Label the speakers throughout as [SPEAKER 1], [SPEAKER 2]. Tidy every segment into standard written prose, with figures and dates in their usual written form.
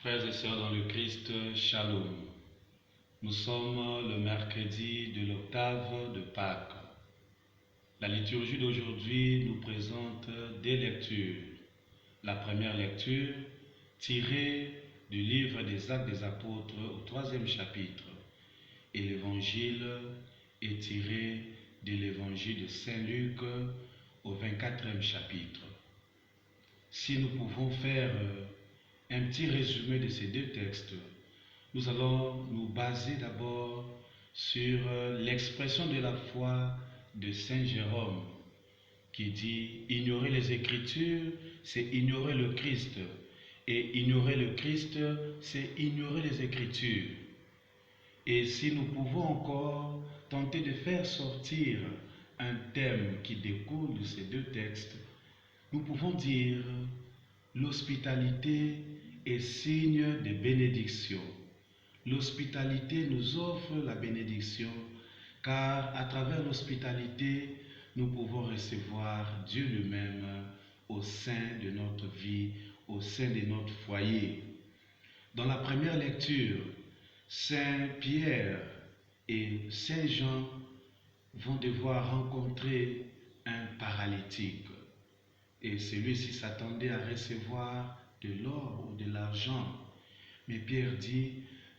[SPEAKER 1] Frères et sœurs dans le Christ, Shalom. Nous sommes le mercredi de l'octave de Pâques. La liturgie d'aujourd'hui nous présente des lectures. La première lecture, tirée du livre des Actes des Apôtres au 3e chapitre, et l'évangile est tiré de l'évangile de Saint Luc au 24e chapitre. Si nous pouvons faire un petit résumé de ces deux textes, nous allons nous baser d'abord sur l'expression de la foi de Saint Jérôme qui dit « Ignorer les Écritures, c'est ignorer le Christ. Et ignorer le Christ, c'est ignorer les Écritures. » Et si nous pouvons encore tenter de faire sortir un thème qui découle de ces deux textes, nous pouvons dire « L'hospitalité est signe de bénédiction. » L'hospitalité nous offre la bénédiction, car à travers l'hospitalité, nous pouvons recevoir Dieu lui-même au sein de notre vie, au sein de notre foyer. Dans la première lecture, Saint Pierre et Saint Jean vont devoir rencontrer un paralytique. Et celui-ci s'attendait à recevoir de l'or ou de l'argent. Mais Pierre dit,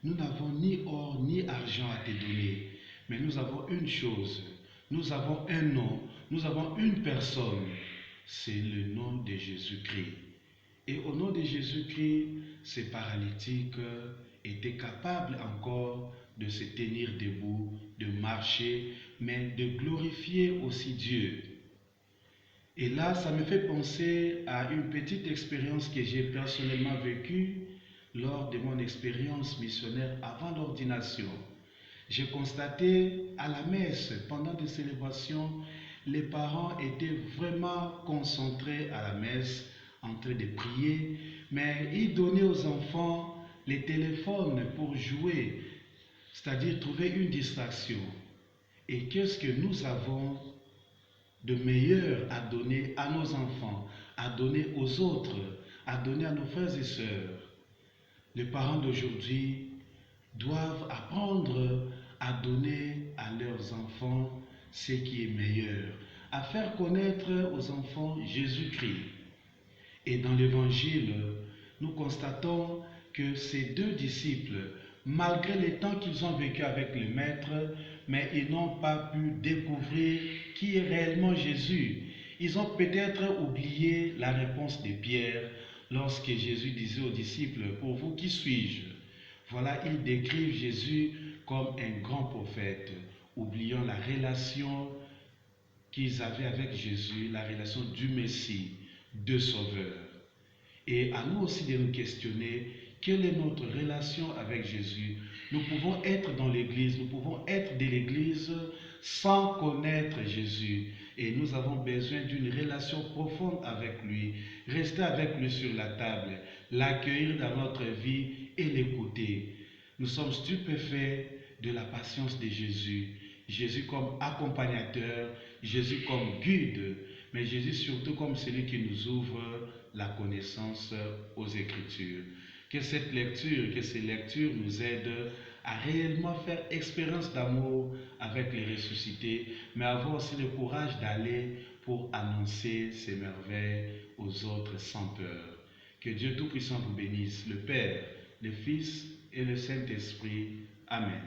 [SPEAKER 1] nous n'avons ni or ni argent à te donner, mais nous avons une chose, nous avons un nom, nous avons une personne, c'est le nom de Jésus-Christ. Et au nom de Jésus-Christ, ces paralytiques étaient capables encore de se tenir debout, de marcher, mais de glorifier aussi Dieu. Et là, ça me fait penser à une petite expérience que j'ai personnellement vécue lors de mon expérience missionnaire avant l'ordination. J'ai constaté à la messe, pendant des célébrations, les parents étaient vraiment concentrés à la messe, en train de prier, mais ils donnaient aux enfants les téléphones pour jouer, c'est-à-dire trouver une distraction. Et qu'est-ce que nous avons de meilleur à donner à nos enfants, à donner aux autres, à donner à nos frères et sœurs? Les parents d'aujourd'hui doivent apprendre à donner à leurs enfants ce qui est meilleur, à faire connaître aux enfants Jésus-Christ. Et dans l'Évangile, nous constatons que ces deux disciples, malgré les temps qu'ils ont vécu avec le Maître, mais ils n'ont pas pu découvrir qui est réellement Jésus. Ils ont peut-être oublié la réponse de Pierre lorsque Jésus disait aux disciples, « Pour vous, qui suis-je » Voilà, ils décrivent Jésus comme un grand prophète, oubliant la relation qu'ils avaient avec Jésus, la relation du Messie, de Sauveur. Et à nous aussi de nous questionner, quelle est notre relation avec Jésus? Nous pouvons être dans l'Église, nous pouvons être de l'Église sans connaître Jésus. Et nous avons besoin d'une relation profonde avec lui, rester avec lui sur la table, l'accueillir dans notre vie et l'écouter. Nous sommes stupéfaits de la patience de Jésus. Jésus comme accompagnateur, Jésus comme guide, mais Jésus surtout comme celui qui nous ouvre la connaissance aux Écritures. Que cette lecture, que ces lectures nous aident à réellement faire expérience d'amour avec les ressuscités, mais avoir aussi le courage d'aller pour annoncer ces merveilles aux autres sans peur. Que Dieu Tout-Puissant vous bénisse, le Père, le Fils et le Saint-Esprit. Amen.